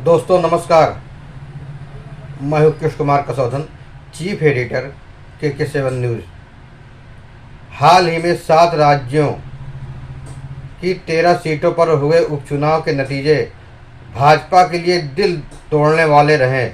दोस्तों नमस्कार। मैं हूं कृष्ण कुमार कसौधन, चीफ एडिटर के7 न्यूज़। हाल ही में 7 राज्यों की 13 सीटों पर हुए उपचुनाव के नतीजे भाजपा के लिए दिल तोड़ने वाले रहे।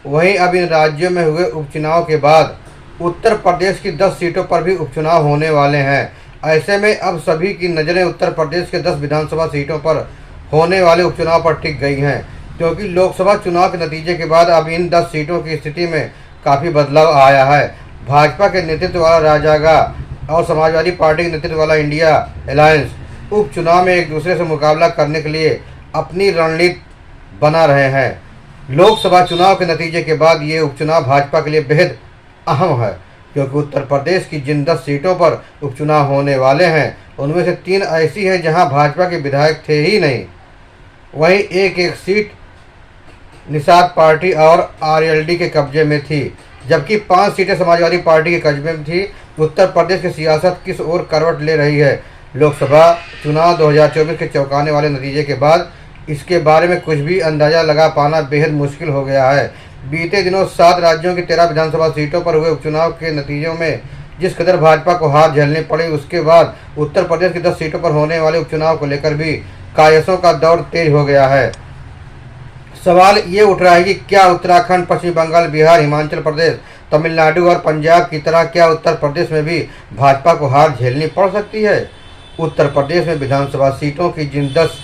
वहीं अब इन राज्यों में हुए उपचुनाव के बाद उत्तर प्रदेश की 10 सीटों पर भी उपचुनाव होने वाले हैं। ऐसे में अब सभी की नज़रें उत्तर प्रदेश के 10 विधानसभा सीटों पर होने वाले उपचुनाव पर टिक गई हैं, क्योंकि लोकसभा चुनाव के नतीजे के बाद अब इन 10 सीटों की स्थिति में काफ़ी बदलाव आया है। भाजपा के नेतृत्व वाला राजागा और समाजवादी पार्टी के नेतृत्व वाला इंडिया अलायंस उपचुनाव में एक दूसरे से मुकाबला करने के लिए अपनी रणनीति बना रहे हैं। लोकसभा चुनाव के नतीजे के बाद ये उपचुनाव भाजपा के लिए बेहद अहम है, क्योंकि उत्तर प्रदेश की जिन 10 सीटों पर उपचुनाव होने वाले हैं उनमें से 3 ऐसी हैं जहां भाजपा के विधायक थे ही नहीं। वहीं एक सीट निषाद पार्टी और आरएलडी के कब्जे में थी, जबकि 5 सीटें समाजवादी पार्टी के कब्जे में थी। उत्तर प्रदेश की सियासत किस ओर करवट ले रही है? लोकसभा चुनाव 2024 के चौंकाने वाले नतीजे के बाद इसके बारे में कुछ भी अंदाज़ा लगा पाना बेहद मुश्किल हो गया है। बीते दिनों 7 राज्यों की 13 विधानसभा सीटों पर हुए उपचुनाव के नतीजों में जिस कदर भाजपा को हार झेलनी पड़ी, उसके बाद उत्तर प्रदेश की 10 सीटों पर होने वाले उपचुनाव को लेकर भी कायसों का दौर तेज हो गया है। सवाल ये उठ रहा है कि क्या उत्तराखंड, पश्चिम बंगाल, बिहार, हिमाचल प्रदेश, तमिलनाडु और पंजाब की तरह क्या उत्तर प्रदेश में भी भाजपा को हार झेलनी पड़ सकती है? उत्तर प्रदेश में विधानसभा सीटों की जिन 10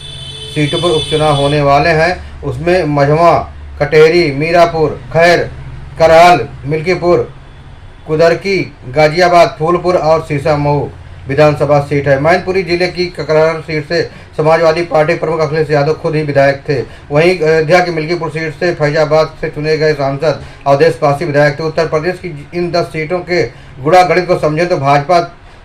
सीटों पर उपचुनाव होने वाले हैं उसमें मझवा, कटेहरी, मीरापुर, खैर, करहल, मिल्कीपुर, कुदरकी, गाजियाबाद, फूलपुर और सीसामऊ विधानसभा सीट है। मैनपुरी जिले की ककरहर सीट से समाजवादी पार्टी प्रमुख अखिलेश यादव खुद ही विधायक थे। वहीं अयोध्या की मिल्कीपुर सीट से फैजाबाद से चुने गए सांसद अवधेश पासी विधायक थे। उत्तर प्रदेश की इन 10 सीटों के गुणा गणित को समझें तो भाजपा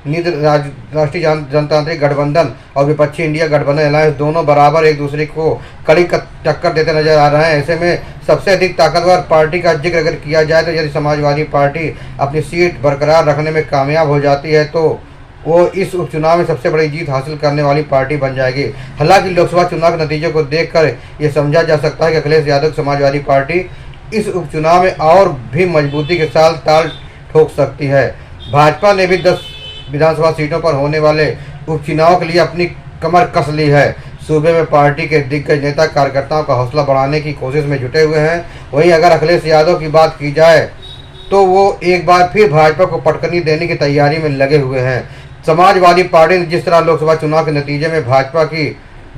राष्ट्रीय जनतांत्रिक गठबंधन और विपक्षी इंडिया गठबंधन अलायंस दोनों बराबर एक दूसरे को कड़ी टक्कर देते नजर आ रहे हैं। ऐसे में सबसे अधिक ताकतवर पार्टी का जिक्र अगर किया जाए तो यदि समाजवादी पार्टी अपनी सीट बरकरार रखने में कामयाब हो जाती है तो वो इस उपचुनाव में सबसे बड़ी जीत हासिल करने वाली पार्टी बन जाएगी। हालांकि लोकसभा चुनाव के नतीजों को देखकर ये समझा जा सकता है कि अखिलेश यादव समाजवादी पार्टी इस उपचुनाव में और भी मजबूती के साथ ताल ठोक सकती है। भाजपा ने भी 10 विधानसभा सीटों पर होने वाले उपचुनाव के लिए अपनी कमर कस ली है। सूबे में पार्टी के दिग्गज नेता कार्यकर्ताओं का हौसला बढ़ाने की कोशिश में जुटे हुए हैं। वहीं अगर अखिलेश यादव की बात की जाए तो वो एक बार फिर भाजपा को पटकनी देने की तैयारी में लगे हुए हैं। समाजवादी पार्टी ने जिस तरह लोकसभा चुनाव के नतीजे में भाजपा की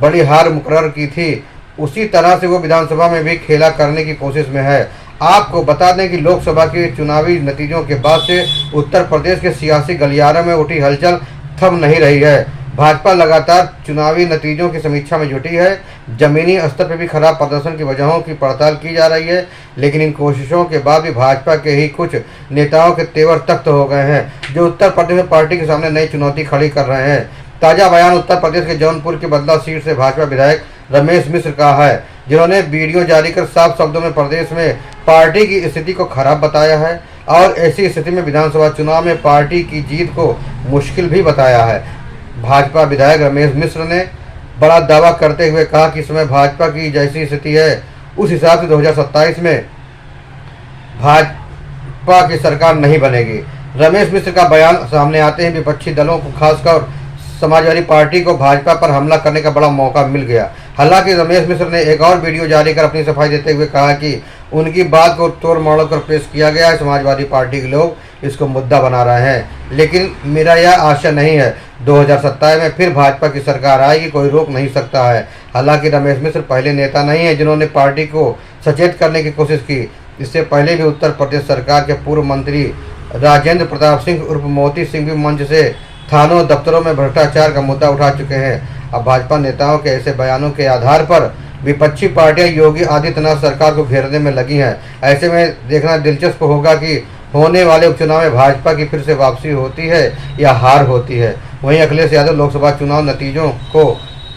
बड़ी हार मुकर्रर की थी, उसी तरह से वो विधानसभा में भी खेला करने की कोशिश में है। आपको बता दें कि लोकसभा के चुनावी नतीजों के बाद से उत्तर प्रदेश के सियासी गलियारों में उठी हलचल थम नहीं रही है। भाजपा लगातार चुनावी नतीजों की समीक्षा में जुटी है। जमीनी स्तर पर भी खराब प्रदर्शन की वजहों की पड़ताल की जा रही है, लेकिन इन कोशिशों के बाद भी भाजपा के ही कुछ नेताओं के तेवर तख्त हो गए हैं, जो उत्तर प्रदेश में पार्टी के सामने नई चुनौती खड़ी कर रहे हैं। ताज़ा बयान उत्तर प्रदेश के जौनपुर के बदला सीट से भाजपा विधायक रमेश मिश्र का है, जिन्होंने वीडियो जारी कर साफ शब्दों में प्रदेश में पार्टी की स्थिति को खराब बताया है और ऐसी स्थिति में विधानसभा चुनाव में पार्टी की जीत को मुश्किल भी बताया है। भाजपा विधायक रमेश मिश्र ने बड़ा दावा करते हुए कहा कि इस समय भाजपा की जैसी स्थिति है उस हिसाब से 2027 में भाजपा की सरकार नहीं बनेगी। रमेश मिश्र का बयान सामने आते ही विपक्षी दलों को, खासकर समाजवादी पार्टी को भाजपा पर हमला करने का बड़ा मौका मिल गया। हालांकि रमेश मिश्र ने एक और वीडियो जारी कर अपनी सफाई देते हुए कहा कि उनकी बात को तोड़ मरोड़ कर पेश किया गया है। समाजवादी पार्टी के लोग इसको मुद्दा बना रहे हैं, लेकिन मेरा यह आशा नहीं है 2027 में फिर भाजपा की सरकार आएगी, कोई रोक नहीं सकता है। हालांकि रमेश मिश्र पहले नेता नहीं है जिन्होंने पार्टी को सचेत करने की कोशिश की। इससे पहले भी उत्तर प्रदेश सरकार के पूर्व मंत्री राजेंद्र प्रताप सिंह उर्फ मोती सिंह भी मंच से थानों दफ्तरों में भ्रष्टाचार का मुद्दा उठा चुके हैं। अब भाजपा नेताओं के ऐसे बयानों के आधार पर विपक्षी पार्टियां योगी आदित्यनाथ सरकार को घेरने में लगी हैं। ऐसे में देखना दिलचस्प होगा कि होने वाले उपचुनाव में भाजपा की फिर से वापसी होती है या हार होती है। वहीं अखिलेश यादव लोकसभा चुनाव नतीजों को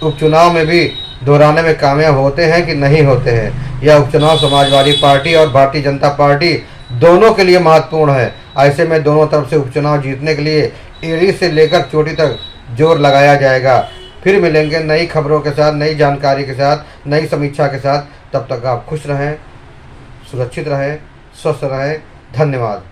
उपचुनाव में भी दोहराने में कामयाब होते हैं कि नहीं होते हैं। यह उपचुनाव समाजवादी पार्टी और भारतीय जनता पार्टी दोनों के लिए महत्वपूर्ण है। ऐसे में दोनों तरफ से उपचुनाव जीतने के लिए एड़ी से लेकर चोटी तक जोर लगाया जाएगा। फिर मिलेंगे नई खबरों के साथ, नई जानकारी के साथ, नई समीक्षा के साथ। तब तक आप खुश रहें, सुरक्षित रहें, स्वस्थ रहें। धन्यवाद।